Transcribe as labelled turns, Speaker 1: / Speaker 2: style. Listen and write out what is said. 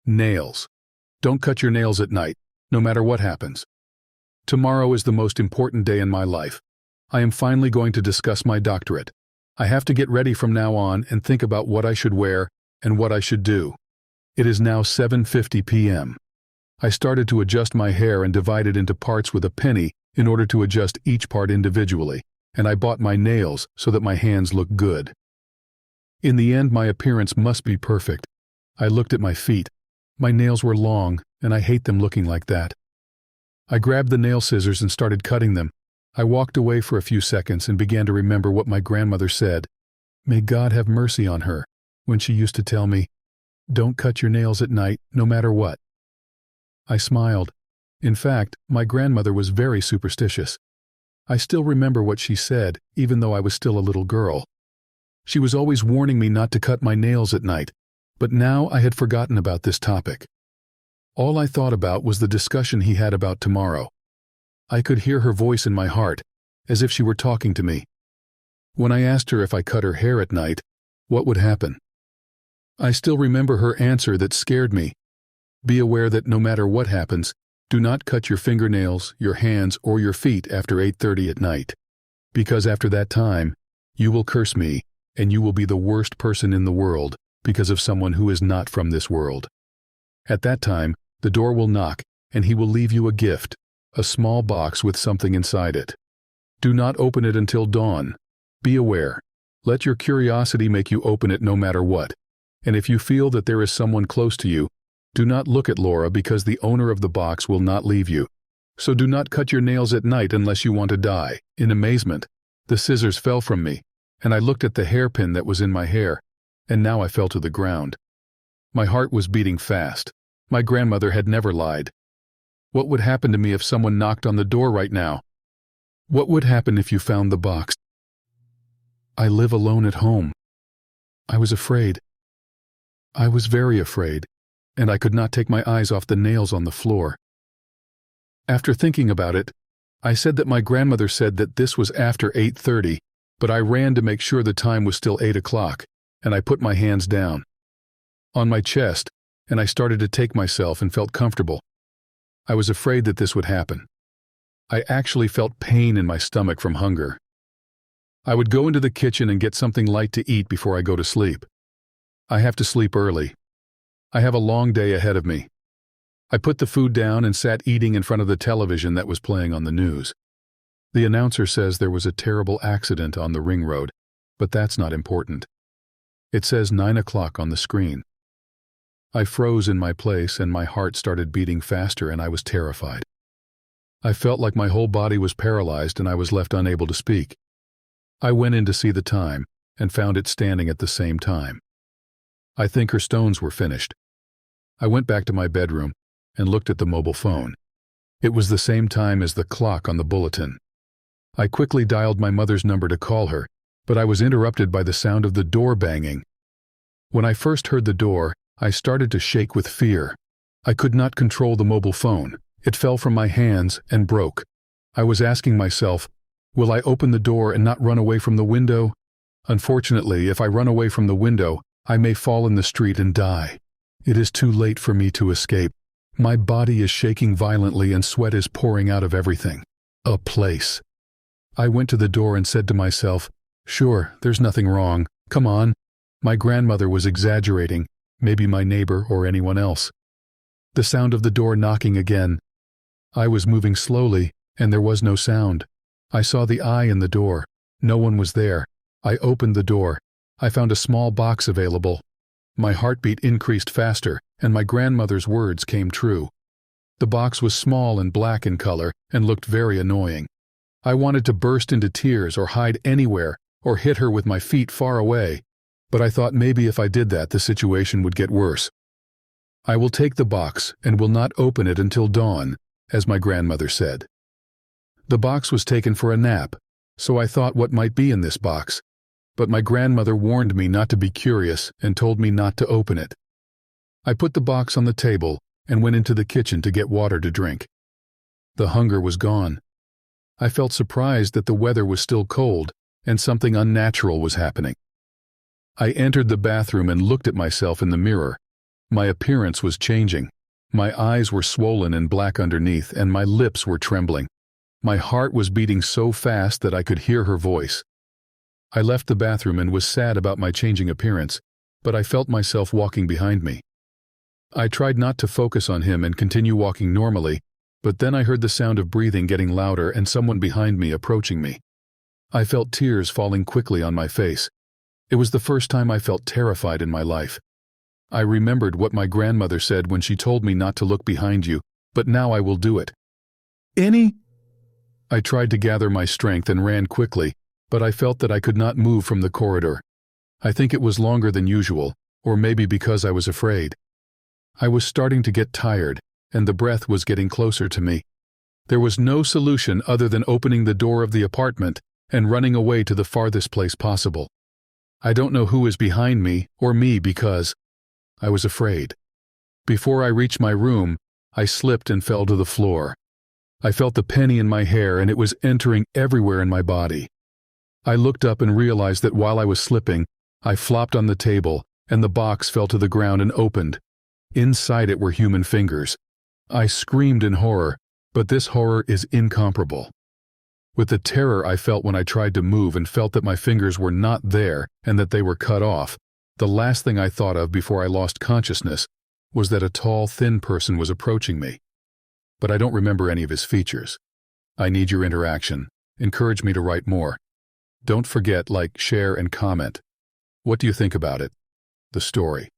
Speaker 1: Nails. Don't cut your nails at night, no matter what happens. Tomorrow is the most important day in my life. I am finally going to discuss my doctorate. I have to get ready from now on and think about what I should wear and what I should do. It is now 7:50 p.m. I started to adjust my hair and divide it into parts with a penny in order to adjust each part individually, and I bought my nails so that my hands look good. In the end, my appearance must be perfect. I looked at my feet. My nails were long, and I hate them looking like that. I grabbed the nail scissors and started cutting them. I walked away for a few seconds and began to remember what my grandmother said. May God have mercy on her, when she used to tell me, "Don't cut your nails at night, no matter what." I smiled. In fact, my grandmother was very superstitious. I still remember what she said, even though I was still a little girl. She was always warning me not to cut my nails at night, but now I had forgotten about this topic. All I thought about was the discussion he had about tomorrow. I could hear her voice in my heart, as if she were talking to me. When I asked her if I cut her hair at night, what would happen? I still remember her answer that scared me. Be aware that no matter what happens, do not cut your fingernails, your hands, or your feet after 8:30 at night. Because after that time, you will curse me, and you will be the worst person in the world because of someone who is not from this world. At that time, the door will knock, and he will leave you a gift, a small box with something inside it. Do not open it until dawn. Be aware. Let your curiosity make you open it no matter what. And if you feel that there is someone close to you, do not look at Laura because the owner of the box will not leave you. So do not cut your nails at night unless you want to die. In amazement, the scissors fell from me, and I looked at the hairpin that was in my hair, and now I fell to the ground. My heart was beating fast. My grandmother had never lied. What would happen to me if someone knocked on the door right now? What would happen if you found the box? I live alone at home. I was afraid. I was very afraid, and I could not take my eyes off the nails on the floor. After thinking about it, I said that my grandmother said that this was after 8:30, but I ran to make sure the time was still 8 o'clock, and I put my hands down on my chest, and I started to take myself and felt comfortable. I was afraid that this would happen. I actually felt pain in my stomach from hunger. I would go into the kitchen and get something light to eat before I go to sleep. I have to sleep early. I have a long day ahead of me. I put the food down and sat eating in front of the television that was playing on the news. The announcer says there was a terrible accident on the ring road, but that's not important. It says 9 o'clock on the screen. I froze in my place and my heart started beating faster and I was terrified. I felt like my whole body was paralyzed and I was left unable to speak. I went in to see the time and found it standing at the same time. I think her stones were finished. I went back to my bedroom and looked at the mobile phone. It was the same time as the clock on the bulletin. I quickly dialed my mother's number to call her, but I was interrupted by the sound of the door banging. When I first heard the door, I started to shake with fear. I could not control the mobile phone. It fell from my hands and broke. I was asking myself, will I open the door and not run away from the window? Unfortunately, if I run away from the window, I may fall in the street and die. It is too late for me to escape. My body is shaking violently and sweat is pouring out of everything. A place. I went to the door and said to myself, sure, there's nothing wrong. Come on. My grandmother was exaggerating, maybe my neighbor or anyone else. The sound of the door knocking again. I was moving slowly, and there was no sound. I saw the eye in the door. No one was there. I opened the door. I found a small box available. My heartbeat increased faster, and my grandmother's words came true. The box was small and black in color and looked very annoying. I wanted to burst into tears or hide anywhere or hit her with my feet far away, but I thought maybe if I did that the situation would get worse. I will take the box and will not open it until dawn, as my grandmother said. The box was taken for a nap, so I thought what might be in this box, but my grandmother warned me not to be curious and told me not to open it. I put the box on the table and went into the kitchen to get water to drink. The hunger was gone. I felt surprised that the weather was still cold and something unnatural was happening. I entered the bathroom and looked at myself in the mirror. My appearance was changing. My eyes were swollen and black underneath, and my lips were trembling. My heart was beating so fast that I could hear her voice. I left the bathroom and was sad about my changing appearance, but I felt myself walking behind me. I tried not to focus on him and continue walking normally, but then I heard the sound of breathing getting louder and someone behind me approaching me. I felt tears falling quickly on my face. It was the first time I felt terrified in my life. I remembered what my grandmother said when she told me not to look behind you, but now I will do it. Annie? I tried to gather my strength and ran quickly, but I felt that I could not move from the corridor. I think it was longer than usual, or maybe because I was afraid. I was starting to get tired, and the breath was getting closer to me. There was no solution other than opening the door of the apartment and running away to the farthest place possible. I don't know who is behind me or me because I was afraid. Before I reached my room, I slipped and fell to the floor. I felt the penny in my hair and it was entering everywhere in my body. I looked up and realized that while I was slipping, I flopped on the table and the box fell to the ground and opened. Inside it were human fingers. I screamed in horror, but this horror is incomparable. With the terror I felt when I tried to move and felt that my fingers were not there and that they were cut off, the last thing I thought of before I lost consciousness was that a tall, thin person was approaching me. But I don't remember any of his features. I need your interaction. Encourage me to write more. Don't forget, like, share, and comment. What do you think about it? The story.